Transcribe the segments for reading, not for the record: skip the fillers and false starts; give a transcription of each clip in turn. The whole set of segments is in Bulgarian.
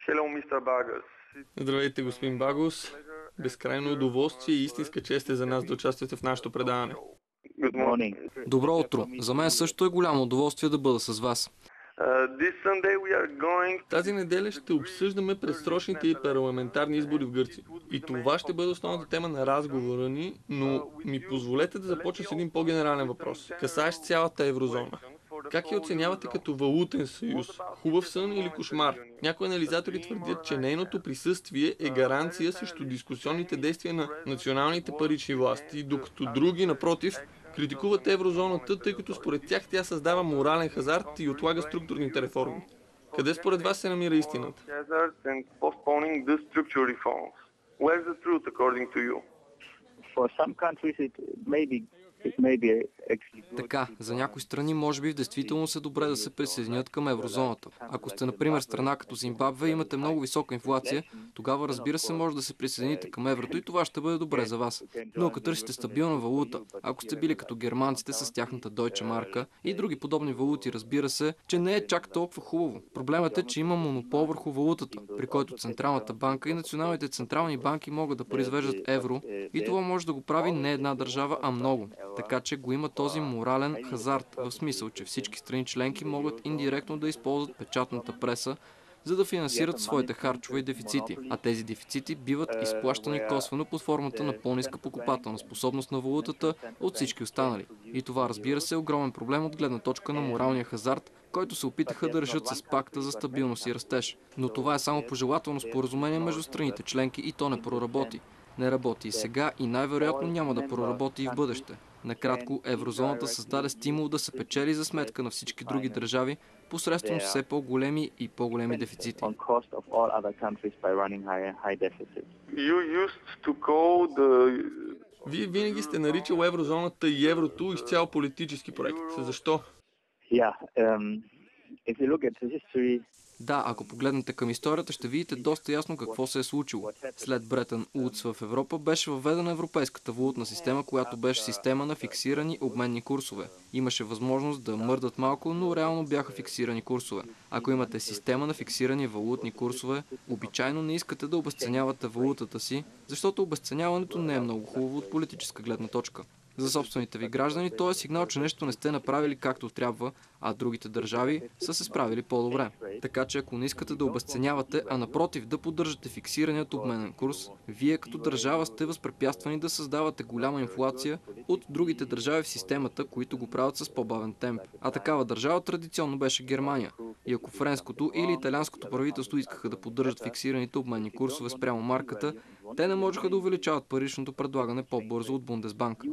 Hello, Mr. Bagas. Здравейте, господин Багос. Безкрайно удоволствие и истинска чест е за нас да участвате в нашето предаване. Good morning. Добро утро! За мен също е голямо удоволствие да бъда с вас. This Sunday we are going Тази неделя ще обсъждаме предсрочните и парламентарни избори в Гърция. И това ще бъде основната тема на разговора ни, но ми позволете да започна с един по-генерален въпрос, касаещ цялата еврозона. Как я оценявате като валутен съюз? Хубав сън или кошмар? Някои анализатори твърдят, че нейното присъствие е гаранция срещу дискусионните действия на националните парични власти, докато други, напротив, критикуват еврозоната, тъй като според тях тя създава морален хазарт и отлага структурните реформи. Къде според вас се намира истината? and postponing the structural reforms. Where's the truth according to you? For some countries it may be actually good. Така, за някои страни може би в действителност е добре да се присъединят към еврозоната. Ако сте, например, страна като Зимбабве и имате много висока инфлация, тогава разбира се може да се присъедините към еврото и това ще бъде добре за вас. Но ако търсите стабилна валута, ако сте били като германците с тяхната Deutsche Mark и други подобни валути, разбира се, че не е чак толкова хубаво. Проблемът е, че има монопол върху валутата, при който Централната банка и националните централни банки могат да произвеждат евро и това може да го прави не една държава, а много. Така че го има този морален хазарт, в смисъл, че всички страни членки могат индиректно да използват печатната преса, за да финансират своите харчове и дефицити. А тези дефицити биват изплащани косвено под формата на по-ниска покупателна способност на валутата от всички останали. И това, разбира се, е огромен проблем от гледна точка на моралния хазарт, който се опитаха да решат с пакта за стабилност и растеж. Но това е само пожелателно споразумение между страните членки и то не проработи. Не работи и сега и най-вероятно няма да проработи и в бъдеще. Накратко, еврозоната създаде стимул да се печели за сметка на всички други държави посредством все по-големи и по-големи дефицити. On cost of all other countries by running high deficits. You used to call the Вие винаги сте наричал еврозоната и еврото изцяло политически проект. Защо? Yeah, if you look at the history, Да, ако погледнете към историята, ще видите доста ясно какво се е случило. След Бретън Удс в Европа беше въведена европейската валутна система, която беше система на фиксирани обменни курсове. Имаше възможност да мърдат малко, но реално бяха фиксирани курсове. Ако имате система на фиксирани валутни курсове, обичайно не искате да обезценявате валутата си, защото обезценяването не е много хубаво от политическа гледна точка. За собствените ви граждани то е сигнал, че нещо не сте направили както трябва, а другите държави са се справили по-добре. Така че ако не искате да обезценявате, а напротив да поддържате фиксираният обменен курс, вие като държава сте възпрепятствани да създавате голяма инфлация от другите държави в системата, които го правят с по-бавен темп. А такава държава традиционно беше Германия. И ако френското или италианското правителство искаха да поддържат фиксираните обменни курсове спрямо марката, те не можеха да увеличават паричното предлагане по-бързо от Бундесбанк.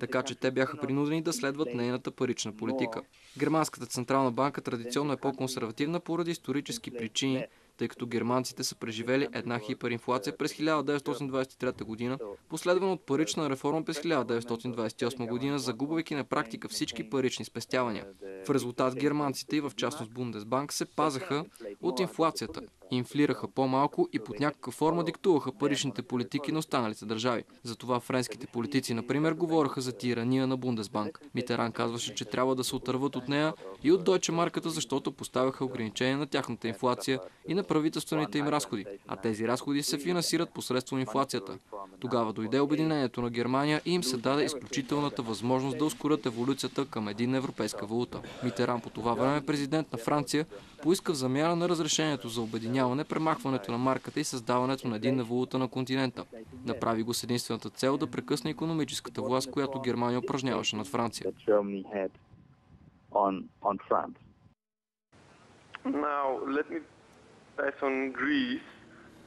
Така че те бяха принудени да следват нейната парична политика. Германската централна банка традиционно е по-консервативна поради исторически причини, тъй като германците са преживели една хиперинфлация през 1923 година, последвана от парична реформа през 1928 година, загубвайки на практика всички парични спестявания. В резултат германците и в частност Бундесбанк се пазаха от инфлацията, инфлираха по-малко и под някаква форма диктуваха паричните политики на останалите държави. Затова френските политици, например, говореха за тирания на Бундесбанк. Митеран казваше, че трябва да се отърват от нея и от Deutsche Mark, защото поставяха ограничения на тяхната инфлация и на правителствените им разходи, а тези разходи се финансират посредством инфлацията. Тогава дойде обединението на Германия и им се даде изключителната възможност да ускорят еволюцията към единна европейска валута. Митеран, по това време президент на Франция, поиска в замяна на разрешението за обединяване премахването на марката и създаването на единна валута на континента. Направи го с единствената цел да прекъсне икономическата власт, която Германия упражняваше над Франция. Now let me pass on Greece.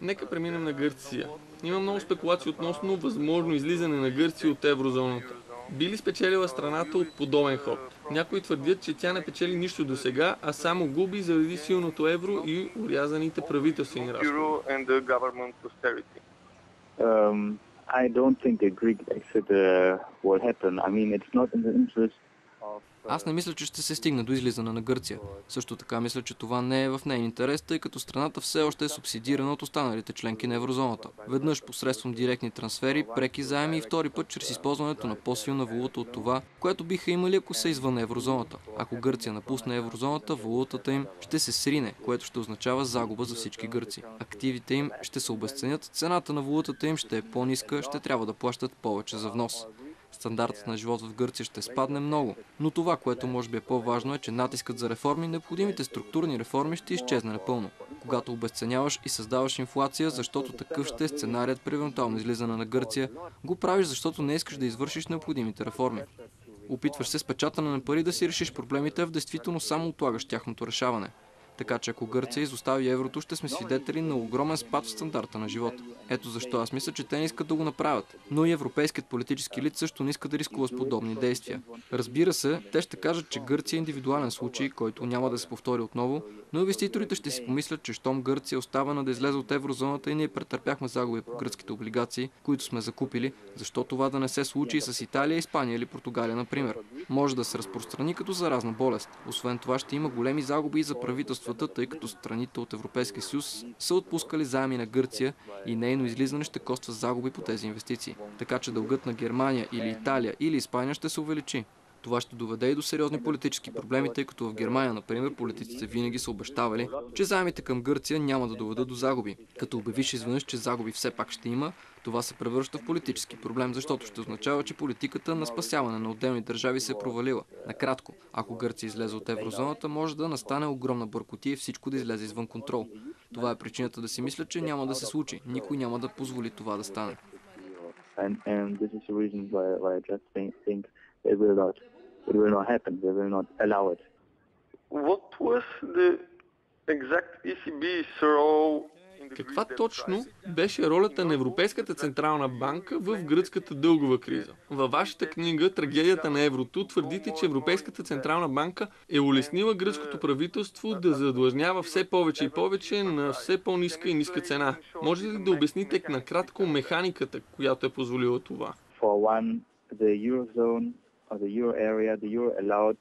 Нека преминем на Гърция. Има много спекулации относно възможно излизане на Гърция от еврозоната. Би ли спечелила страната от подобен ход? Някои твърдят, че тя не печели нищо до сега, а само губи заради силното евро и урязаните правителствени разходи. I don't think the Greek exit will happen. I mean, it's not in the interest of Аз не мисля, че ще се стигне до излизане на Гърция. Също така мисля, че това не е в нейн интерес, тъй като страната все още е субсидирана от останалите членки на еврозоната. Веднъж посредством директни трансфери, преки заеми и втори път чрез използването на по-силна валута от това, което биха имали, ако са извън еврозоната. Ако Гърция напусне еврозоната, валутата им ще се срине, което ще означава загуба за всички гърци. Активите им ще се обезценят, цената на валутата им ще е по-ниска, ще трябва да плащат повече за внос. Стандартът на живот в Гърция ще спадне много, но това, което може би е по-важно, е, че натискът за реформи, необходимите структурни реформи ще изчезне напълно. Когато обезценяваш и създаваш инфлация, защото такъв ще е сценарият при евентуално излизане на Гърция, го правиш, защото не искаш да извършиш необходимите реформи. Опитваш се с печатане на пари да си решиш проблемите, а в действителност само отлагаш тяхното решаване. Така че ако Гърция изостави еврото, ще сме свидетели на огромен спад в стандарта на живот. Ето защо аз мисля, че те не искат да го направят. Но и европейският политически елит също не иска да рискува с подобни действия. Разбира се, те ще кажат, че Гърция е индивидуален случай, който няма да се повтори отново, но инвеститорите ще си помислят, че щом Гърция е оставена да излезе от еврозоната и ние претърпяхме загуби по гръцките облигации, които сме закупили, защо това да не се случи и с Италия, Испания или Португалия, например. Може да се разпространи като заразна болест. Освен това ще има големи загуби и за правителствата, тъй като страните от Европейския съюз са отпускали заеми на Гърция и нейно излизане ще коства загуби по тези инвестиции. Така че дългът на Германия или Италия или Испания ще се увеличи. Това ще доведе и до сериозни политически проблеми, тъй като в Германия, например, политиците винаги са обещавали, че заемите към Гърция няма да доведат до загуби. Като обявиш изведнъж, че загуби все пак ще има, това се превръща в политически проблем, защото ще означава, че политиката на спасяване на отделни държави се е провалила. Накратко, ако Гърция излезе от еврозоната, може да настане огромна бъркотия и всичко да излезе извън контрол. Това е причината да си мисля, че няма да се случи. Никой няма да позволи това да стане. It will not happen. They will not allow it. What was the exact ECB's role in the Каква Greek debt точно crisis? беше ролята на Европейската централна банка в гръцката дългова криза? Във вашата книга "Трагедията на еврото" твърдите, че Европейската централна банка е улеснила гръцкото правителство да задлъжнява все повече и повече на все по-ниска и ниска цена. Може ли да обясните накратко механиката, която е позволила това? For one, the Eurozone or the Euro area, the Euro allowed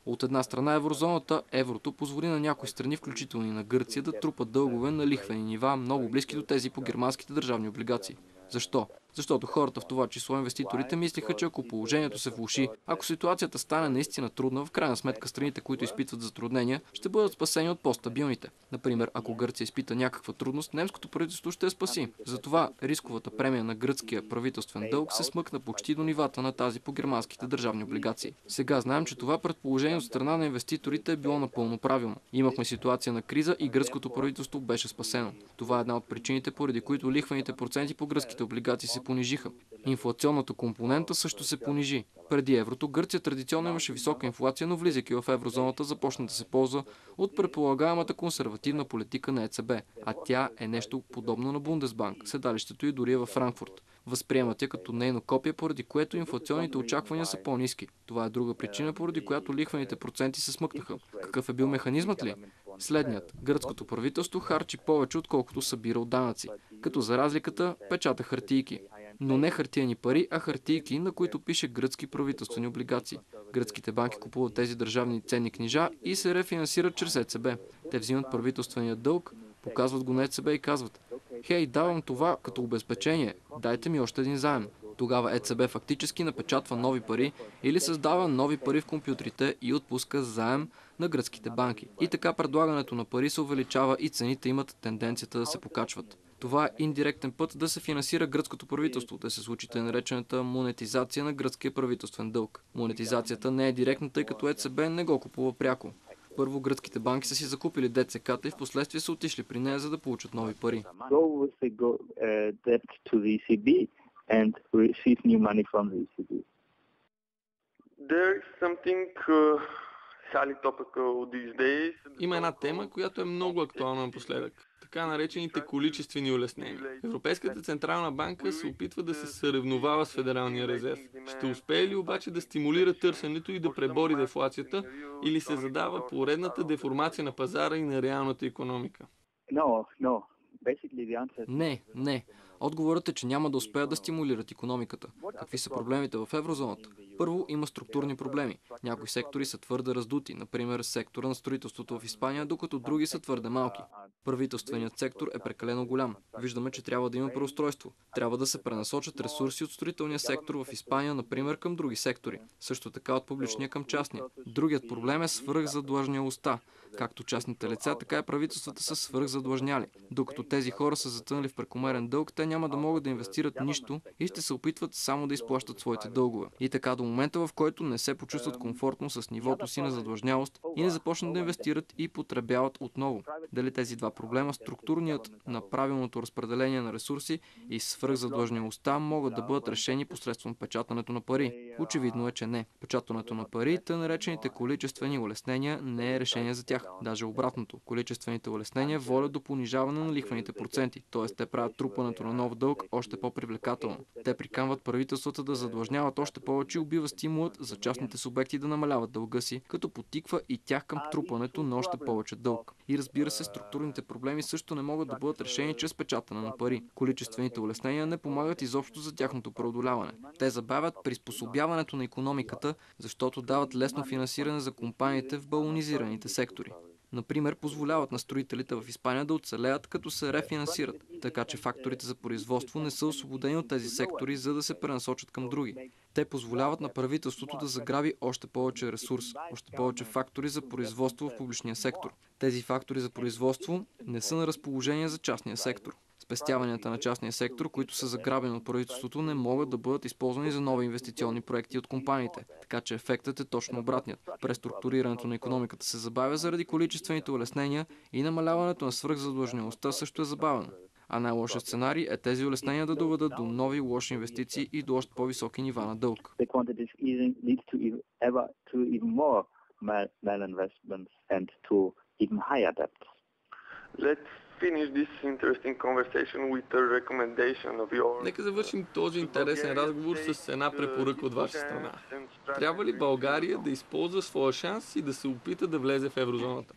От една страна еврозоната, еврото позволи на някои страни, включително и на Гърция, да трупат дългове на лихвени нива, много близки до тези по германските държавни облигации. Защо? Защото хората, в това число инвеститорите, мислиха, че ако положението се влоши, ако ситуацията стане наистина трудна, в крайна сметка страните, които изпитват затруднения, ще бъдат спасени от по-стабилните. Например, ако Гърция изпита някаква трудност, немското правителство ще я спаси. Затова рисковата премия на гръцкия правителствен дълг се смъкна почти до нивата на тази по германските държавни облигации. Сега знаем, че това предположение от страна на инвеститорите е било напълно правилно. Имахме ситуация на криза и гръцкото правителство беше спасено. Това е една от причините, поради които лихвените проценти по гръцките облигации се понижиха. Инфлационната компонента също се понижи. Преди еврото Гърция традиционно имаше висока инфлация, но влизайки в еврозоната започна да се ползва от предполагаемата консервативна политика на ЕЦБ, а тя е нещо подобно на Бундесбанк, седалището й дори е във Франкфурт. Възприемат я като нейно копие, поради което инфлационните очаквания са по-ниски. Това е друга причина, поради която лихвените проценти се смъкнаха. Какъв е бил механизмът ли? Следният. Гръцкото правителство харчи повече, отколкото събира от данъци. Като за разликата печата хартийки. Но не хартияни пари, а хартийки, на които пише гръцки правителствени облигации. Гръцките банки купуват тези държавни ценни книжа и се рефинансират чрез ЕЦБ. Те взимат правителствения дълг, показват го на ЕЦБ и казват: "Хей, давам това като обезпечение, дайте ми още един заем." Тогава ЕЦБ фактически напечатва нови пари или създава нови пари в компютрите и отпуска заем на гръцките банки. И така предлагането на пари се увеличава и цените имат тенденцията да се покачват. Това е индиректен път да се финансира гръцкото правителство, да се случи тъй наречената монетизация на гръцкия правителствен дълг. Монетизацията не е директна, тъй като ЕЦБ не го купува пряко. Първо гръцките банки са си закупили ДЦК-та и в последствие са отишли при нея, за да получат нови пари. And receive new money from the ECB. There is something highly topical these days. Има една тема, която е много актуална напоследък. Така наречените количествени улеснения. Европейската централна банка се опитва да се съревновава с Федералния резерв. Ще успее ли обаче да стимулира търсенето и да пребори дефлацията, или се задава поредната деформация на пазара и на реалната икономика? No. Не. Отговорът е, че няма да успеят да стимулират икономиката. Какви са проблемите в еврозоната? Първо, има структурни проблеми. Някои сектори са твърде раздути, например сектора на строителството в Испания, докато други са твърде малки. Правителственият сектор е прекалено голям. Виждаме, че трябва да има преустройство. Трябва да се пренасочат ресурси от строителния сектор в Испания, например, към други сектори. Също така от публичния към частния. Другият проблем е свръхзадлъжнялостта. Както частните лица, така и правителствата са свръхзадлъжняли. Докато тези хора са затънали в прекомерен дълг, те няма да могат да инвестират нищо и ще се опитват само да изплащат своите дългове. И така до момента, в който не се почувстват комфортно с нивото си на задлъжнялост и не започнат да инвестират и потребяват отново. Дали тези два проблема, структурният на правилното разпределение на ресурси и свръхзадлъжнялостта, могат да бъдат решени посредством печатането на пари? Очевидно е, че не. Печатането на пари, тъй наречените количествени улеснения, не е решение за тях. Даже обратното. Количествените улеснения водят до понижаване на лихвените проценти, т.е. те правят трупането на нов дълг още по-привлекателно. Те приканват правителствата да задлъжняват още повече и убива стимулът за частните субекти да намаляват дълга си, като подтиква и тях към трупането на още повече дълг. И разбира се, структурните проблеми също не могат да бъдат решени чрез печатане на пари. Количествените улеснения не помагат изобщо за тяхното преодоляване. Те забавят приспособяването на икономиката, защото дават лесно финансиране за компаниите в балонизираните сектори. Например, позволяват на строителите в Испания да оцелеят, като се рефинансират, така че факторите за производство не са освободени от тези сектори, за да се пренасочат към други. Те позволяват на правителството да заграби още повече ресурс, още повече фактори за производство в публичния сектор. Тези фактори за производство не са на разположение за частния сектор. Спестяванията на частния сектор, които са заграбени от правителството, не могат да бъдат използвани за нови инвестиционни проекти от компаниите, така че ефектът е точно обратният. Преструктурирането на икономиката се забавя заради количествените улеснения и намаляването на свръхзадлъжнялостта също е забавено. А най-лошият сценарий е тези улеснения да доведат до нови лоши инвестиции и до още по-високи нива на дълг. Нека завършим този интересен разговор с една препоръка от ваша страна. Трябва ли България да използва своя шанс и да се опита да влезе в еврозоната?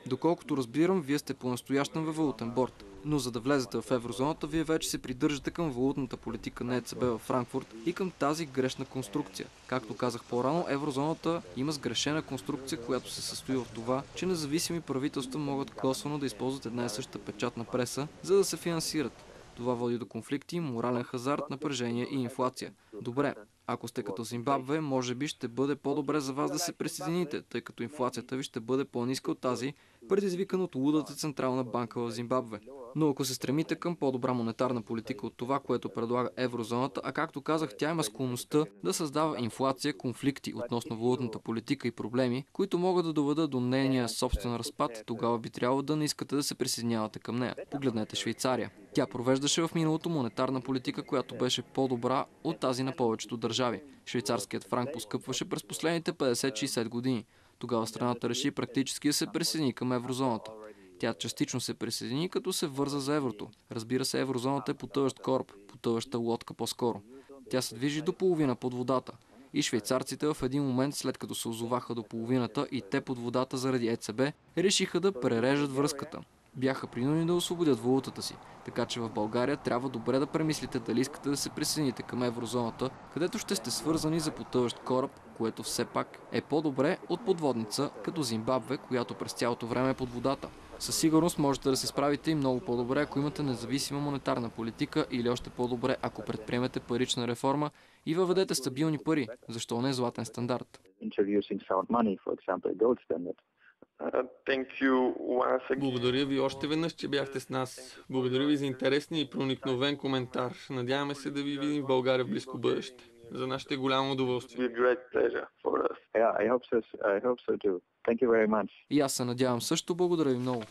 Доколкото разбирам, вие сте по-настоящен във валутен борд. Но за да влезете в еврозоната, вие вече се придържате към валутната политика на ЕЦБ във Франкфурт и към тази грешна конструкция. Както казах по-рано, еврозоната има сгрешена конструкция, която се състои в това, че независими правителства могат косвено да използват една и съща печатна преса, за да се финансират. Това води до конфликти, морален хазарт, напрежение и инфлация. Добре, ако сте като Зимбабве, може би ще бъде по-добре за вас да се присъедините, тъй като инфлацията ви ще бъде по-ниска от тази, предизвикана от лудата централна банка в Зимбабве. Но ако се стремите към по-добра монетарна политика от това, което предлага еврозоната, а както казах, тя има склонността да създава инфлация, конфликти относно валутната политика и проблеми, които могат да доведат до нейния собствен разпад, тогава би трябвало да не искате да се присъединявате към нея. Погледнете Швейцария. Тя провеждаше в миналото монетарна политика, която беше по-добра от тази на повечето държави. Швейцарският франк поскъпваше през последните 50-60 години. Тогава страната реши практически да се присъедини към еврозоната. Тя частично се присъедини, като се върза за еврото. Разбира се, еврозоната е потъващ кораб, потъваща лодка по-скоро. Тя се движи до половина под водата. И швейцарците в един момент, след като се озоваха до половината и те под водата заради ЕЦБ, решиха да прережат връзката. Бяха принудени да освободят валутата си. Така че в България трябва добре да премислите дали искате да се присъедините към еврозоната, където ще сте свързани за потъващ кораб, което все пак е по-добре от подводница, като Зимбабве, която през цялото време е под водата. Със сигурност можете да се справите и много по-добре, ако имате независима монетарна политика или още по-добре, ако предприемете парична реформа и въведете стабилни пари. Защо не златен стандарт? Благодаря ви още веднъж, че бяхте с нас. Благодаря ви за интересния и проникновен коментар. Надяваме се да ви видим в България в близко бъдеще. За нас ще е голямо удоволствие. И аз се надявам също. Благодаря ви много.